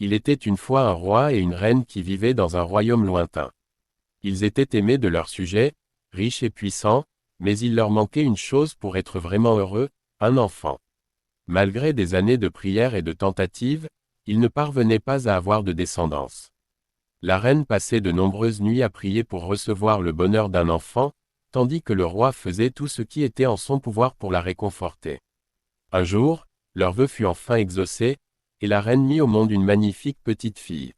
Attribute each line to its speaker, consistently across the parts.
Speaker 1: Il était une fois un roi et une reine qui vivaient dans un royaume lointain. Ils étaient aimés de leurs sujets, riches et puissants, mais il leur manquait une chose pour être vraiment heureux, un enfant. Malgré des années de prières et de tentatives, ils ne parvenaient pas à avoir de descendance. La reine passait de nombreuses nuits à prier pour recevoir le bonheur d'un enfant, tandis que le roi faisait tout ce qui était en son pouvoir pour la réconforter. Un jour, leur vœu fut enfin exaucé, et la reine mit au monde une magnifique petite fille.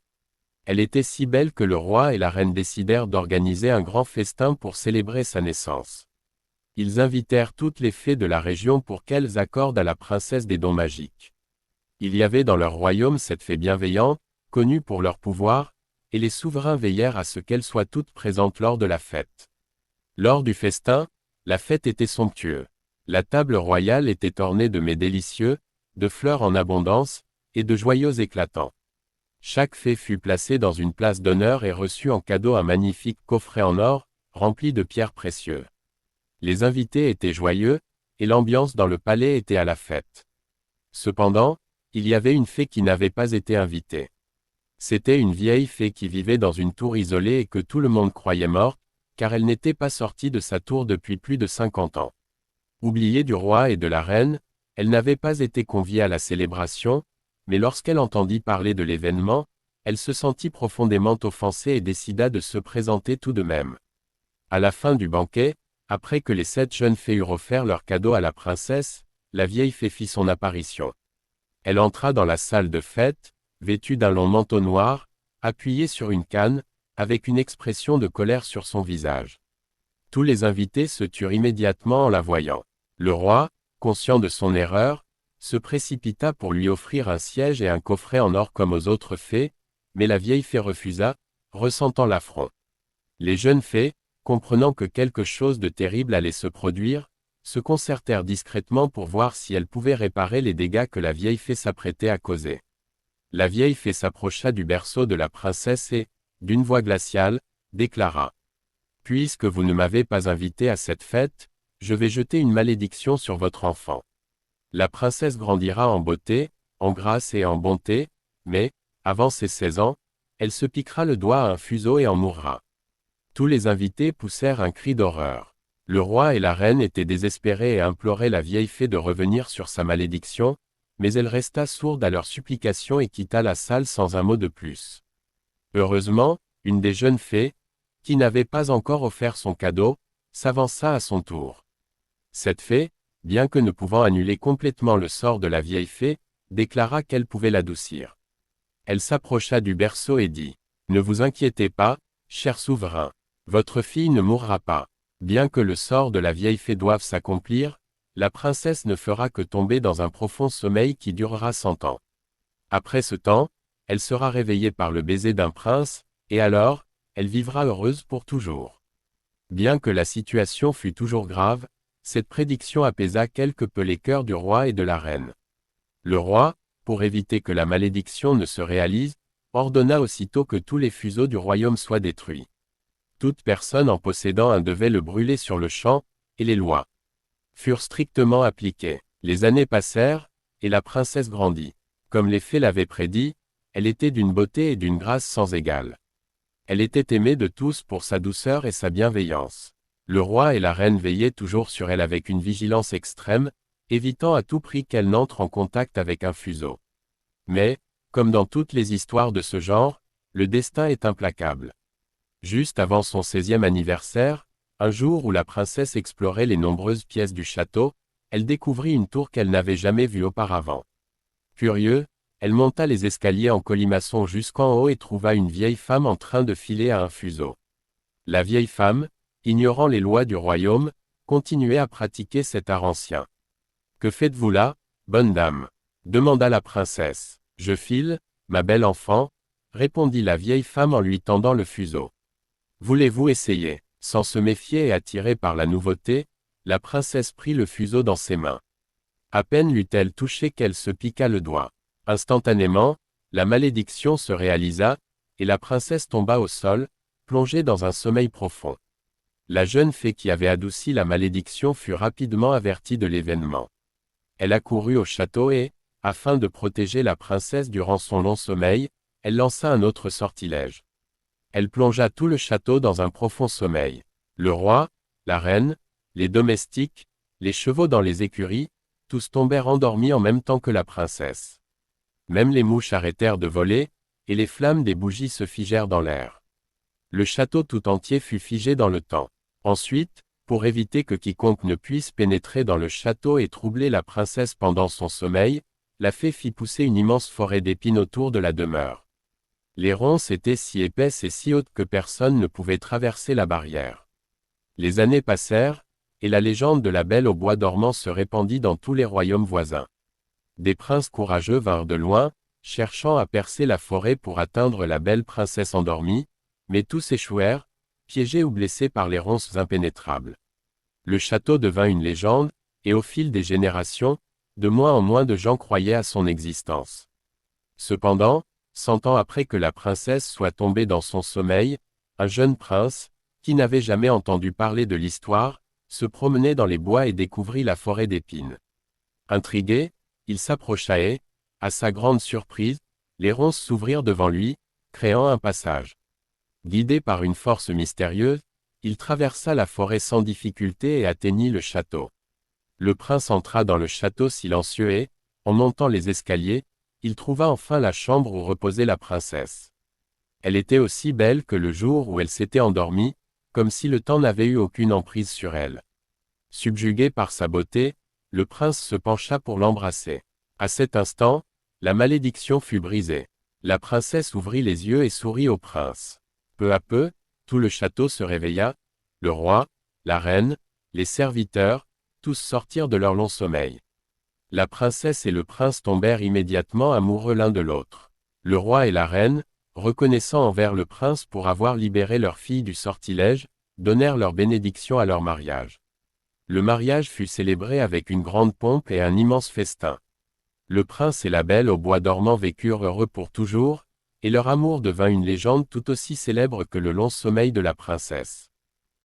Speaker 1: Elle était si belle que le roi et la reine décidèrent d'organiser un grand festin pour célébrer sa naissance. Ils invitèrent toutes les fées de la région pour qu'elles accordent à la princesse des dons magiques. Il y avait dans leur royaume cette fée bienveillante, connue pour leur pouvoir, et les souverains veillèrent à ce qu'elles soient toutes présentes lors de la fête. Lors du festin, la fête était somptueuse. La table royale était ornée de mets délicieux, de fleurs en abondance, et de joyaux éclatants. Chaque fée fut placée dans une place d'honneur et reçut en cadeau un magnifique coffret en or, rempli de pierres précieuses. Les invités étaient joyeux, et l'ambiance dans le palais était à la fête. Cependant, il y avait une fée qui n'avait pas été invitée. C'était une vieille fée qui vivait dans une tour isolée et que tout le monde croyait morte, car elle n'était pas sortie de sa tour depuis plus de 50 ans. Oubliée du roi et de la reine, elle n'avait pas été conviée à la célébration, mais lorsqu'elle entendit parler de l'événement, elle se sentit profondément offensée et décida de se présenter tout de même. À la fin du banquet, après que les 7 jeunes fées eurent offert leurs cadeaux à la princesse, la vieille fée fit son apparition. Elle entra dans la salle de fête, vêtue d'un long manteau noir, appuyée sur une canne, avec une expression de colère sur son visage. Tous les invités se turent immédiatement en la voyant. Le roi, conscient de son erreur, se précipita pour lui offrir un siège et un coffret en or comme aux autres fées, mais la vieille fée refusa, ressentant l'affront. Les jeunes fées, comprenant que quelque chose de terrible allait se produire, se concertèrent discrètement pour voir si elles pouvaient réparer les dégâts que la vieille fée s'apprêtait à causer. La vieille fée s'approcha du berceau de la princesse et, d'une voix glaciale, déclara : « Puisque vous ne m'avez pas invité à cette fête, je vais jeter une malédiction sur votre enfant. La princesse grandira en beauté, en grâce et en bonté, mais, avant ses 16 ans, elle se piquera le doigt à un fuseau et en mourra. » Tous les invités poussèrent un cri d'horreur. Le roi et la reine étaient désespérés et imploraient la vieille fée de revenir sur sa malédiction, mais elle resta sourde à leurs supplications et quitta la salle sans un mot de plus. Heureusement, une des jeunes fées, qui n'avait pas encore offert son cadeau, s'avança à son tour. Cette fée, bien que ne pouvant annuler complètement le sort de la vieille fée, déclara qu'elle pouvait l'adoucir. Elle s'approcha du berceau et dit : « Ne vous inquiétez pas, cher souverain. Votre fille ne mourra pas. Bien que le sort de la vieille fée doive s'accomplir, la princesse ne fera que tomber dans un profond sommeil qui durera 100 ans. Après ce temps, elle sera réveillée par le baiser d'un prince, et alors, elle vivra heureuse pour toujours. » Bien que la situation fût toujours grave, cette prédiction apaisa quelque peu les cœurs du roi et de la reine. Le roi, pour éviter que la malédiction ne se réalise, ordonna aussitôt que tous les fuseaux du royaume soient détruits. Toute personne en possédant un devait le brûler sur le champ, et les lois furent strictement appliquées. Les années passèrent, et la princesse grandit. Comme les fées l'avaient prédit, elle était d'une beauté et d'une grâce sans égale. Elle était aimée de tous pour sa douceur et sa bienveillance. Le roi et la reine veillaient toujours sur elle avec une vigilance extrême, évitant à tout prix qu'elle n'entre en contact avec un fuseau. Mais, comme dans toutes les histoires de ce genre, le destin est implacable. Juste avant son 16e anniversaire, un jour où la princesse explorait les nombreuses pièces du château, elle découvrit une tour qu'elle n'avait jamais vue auparavant. Curieuse, elle monta les escaliers en colimaçon jusqu'en haut et trouva une vieille femme en train de filer à un fuseau. La vieille femme, ignorant les lois du royaume, continuait à pratiquer cet art ancien. « Que faites-vous là, bonne dame ? » demanda la princesse. « Je file, ma belle enfant, » répondit la vieille femme en lui tendant le fuseau. « Voulez-vous essayer ?» Sans se méfier et attirée par la nouveauté, la princesse prit le fuseau dans ses mains. À peine l'eut-elle touché qu'elle se piqua le doigt. Instantanément, la malédiction se réalisa, et la princesse tomba au sol, plongée dans un sommeil profond. La jeune fée qui avait adouci la malédiction fut rapidement avertie de l'événement. Elle accourut au château et, Afin de protéger la princesse durant son long sommeil, elle lança un autre sortilège. Elle plongea tout le château dans un profond sommeil. Le roi, la reine, les domestiques, les chevaux dans les écuries, tous tombèrent endormis en même temps que la princesse. Même les mouches arrêtèrent de voler, et les flammes des bougies se figèrent dans l'air. Le château tout entier fut figé dans le temps. Ensuite, pour éviter que quiconque ne puisse pénétrer dans le château et troubler la princesse pendant son sommeil, la fée fit pousser une immense forêt d'épines autour de la demeure. Les ronces étaient si épaisses et si hautes que personne ne pouvait traverser la barrière. Les années passèrent, et la légende de la Belle au bois dormant se répandit dans tous les royaumes voisins. Des princes courageux vinrent de loin, cherchant à percer la forêt pour atteindre la belle princesse endormie, mais tous échouèrent, piégés ou blessés par les ronces impénétrables. Le château devint une légende, et au fil des générations, de moins en moins de gens croyaient à son existence. Cependant, 100 ans après que la princesse soit tombée dans son sommeil, un jeune prince, qui n'avait jamais entendu parler de l'histoire, se promenait dans les bois et découvrit la forêt d'épines. Intrigué, il s'approcha et, à sa grande surprise, les ronces s'ouvrirent devant lui, créant un passage. Guidé par une force mystérieuse, il traversa la forêt sans difficulté et atteignit le château. Le prince entra dans le château silencieux et, en montant les escaliers, il trouva enfin la chambre où reposait la princesse. Elle était aussi belle que le jour où elle s'était endormie, comme si le temps n'avait eu aucune emprise sur elle. Subjugué par sa beauté, le prince se pencha pour l'embrasser. À cet instant, la malédiction fut brisée. La princesse ouvrit les yeux et sourit au prince. Peu à peu, tout le château se réveilla, le roi, la reine, les serviteurs, tous sortirent de leur long sommeil. La princesse et le prince tombèrent immédiatement amoureux l'un de l'autre. Le roi et la reine, reconnaissant envers le prince pour avoir libéré leur fille du sortilège, donnèrent leur bénédiction à leur mariage. Le mariage fut célébré avec une grande pompe et un immense festin. Le prince et la belle au bois dormant vécurent heureux pour toujours, et leur amour devint une légende tout aussi célèbre que le long sommeil de la princesse.